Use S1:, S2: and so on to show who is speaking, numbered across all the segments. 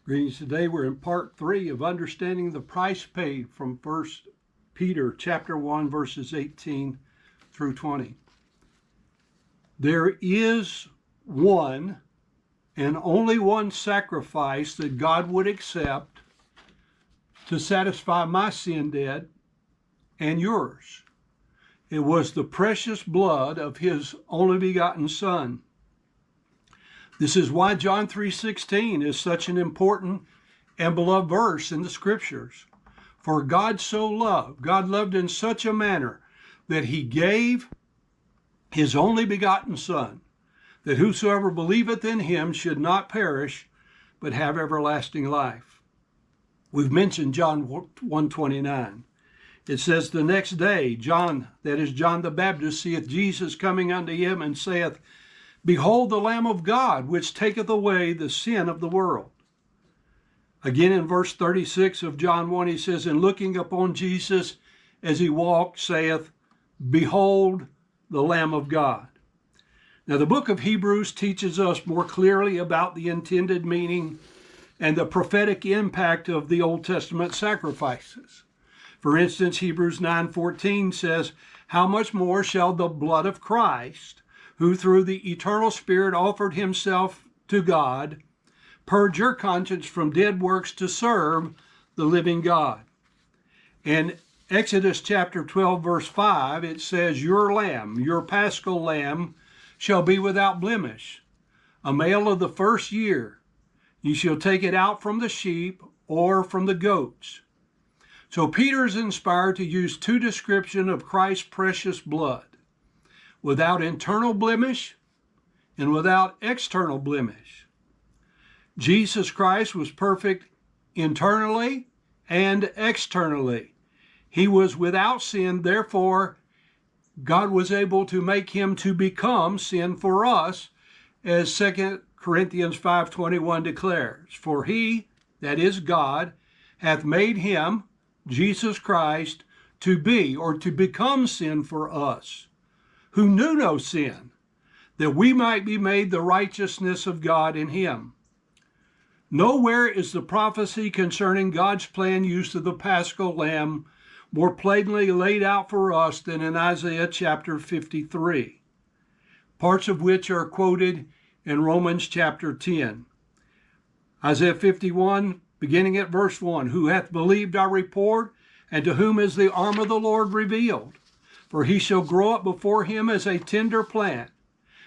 S1: Greetings. Today we're in part 3 of understanding the price paid from 1 Peter chapter 1 verses 18 through 20. There is one and only one sacrifice that God would accept to satisfy my sin debt and yours. It was the precious blood of his only begotten Son. This is why John 3:16 is such an important and beloved verse in the scriptures. For God so loved, God loved in such a manner that he gave his only begotten Son, that whosoever believeth in him should not perish, but have everlasting life. We've mentioned John 1:29. It says, the next day, John, that is John the Baptist, seeth Jesus coming unto him and saith, Behold the Lamb of God, which taketh away the sin of the world. Again in verse 36 of John 1, he says, And looking upon Jesus as he walked, saith, Behold the Lamb of God. Now the book of Hebrews teaches us more clearly about the intended meaning and the prophetic impact of the Old Testament sacrifices. For instance, Hebrews 9:14 says, How much more shall the blood of Christ, who through the eternal Spirit offered himself to God, purge your conscience from dead works to serve the living God. In Exodus chapter 12, verse 5, it says, Your lamb, your paschal lamb, shall be without blemish, a male of the first year. You shall take it out from the sheep or from the goats. So Peter is inspired to use two descriptions of Christ's precious blood, without internal blemish and without external blemish. Jesus Christ was perfect internally and externally. He was without sin, therefore God was able to make him to become sin for us, as 2 Corinthians 5:21 declares. For he, that is God, hath made him, Jesus Christ, to be or to become sin for us, who knew no sin, that we might be made the righteousness of God in him. Nowhere is the prophecy concerning God's planned use of the paschal lamb more plainly laid out for us than in Isaiah chapter 53, parts of which are quoted in Romans chapter 10. Isaiah 51, beginning at verse 1, Who hath believed our report, and to whom is the arm of the Lord revealed? For he shall grow up before him as a tender plant,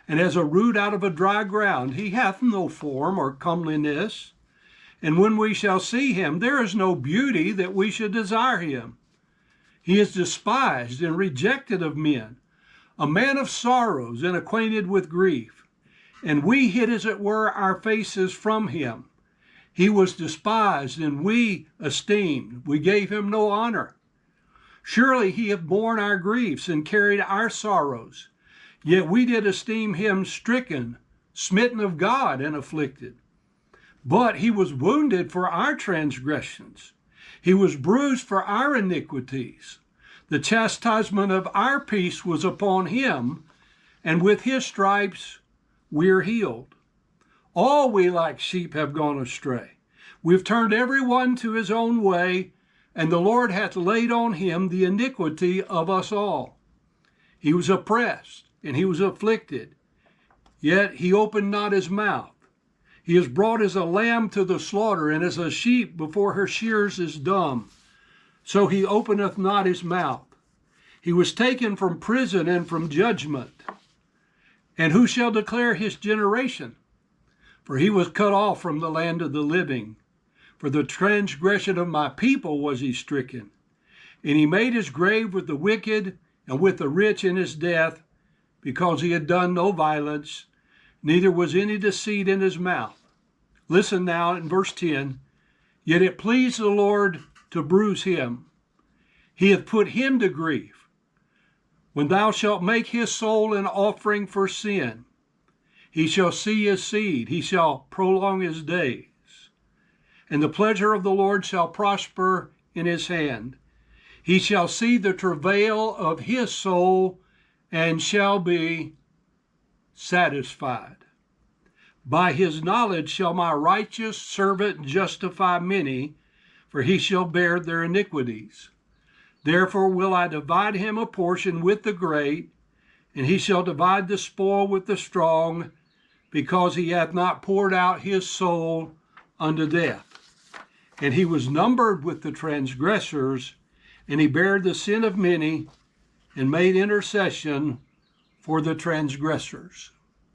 S1: and as a root out of a dry ground. He hath no form or comeliness. And when we shall see him, there is no beauty that we should desire him. He is despised and rejected of men, a man of sorrows and acquainted with grief. And we hid, as it were, our faces from him. He was despised, and we esteemed. We gave him no honor. Surely he hath borne our griefs and carried our sorrows. Yet we did esteem him stricken, smitten of God, and afflicted. But he was wounded for our transgressions. He was bruised for our iniquities. The chastisement of our peace was upon him, and with his stripes we are healed. All we like sheep have gone astray. We've turned every one to his own way, and the Lord hath laid on him the iniquity of us all. He was oppressed, and he was afflicted, yet he opened not his mouth. He is brought as a lamb to the slaughter, and as a sheep before her shears is dumb. So he openeth not his mouth. He was taken from prison and from judgment. And who shall declare his generation? For he was cut off from the land of the living. For the transgression of my people was he stricken. And he made his grave with the wicked and with the rich in his death, because he had done no violence, neither was any deceit in his mouth. Listen now in verse 10. Yet it pleased the Lord to bruise him. He hath put him to grief. When thou shalt make his soul an offering for sin, he shall see his seed, he shall prolong his days. And the pleasure of the Lord shall prosper in his hand. He shall see the travail of his soul, and shall be satisfied. By his knowledge shall my righteous servant justify many, for he shall bear their iniquities. Therefore will I divide him a portion with the great, and he shall divide the spoil with the strong, because he hath not poured out his soul unto death. And he was numbered with the transgressors, and he bare the sin of many, and made intercession for the transgressors.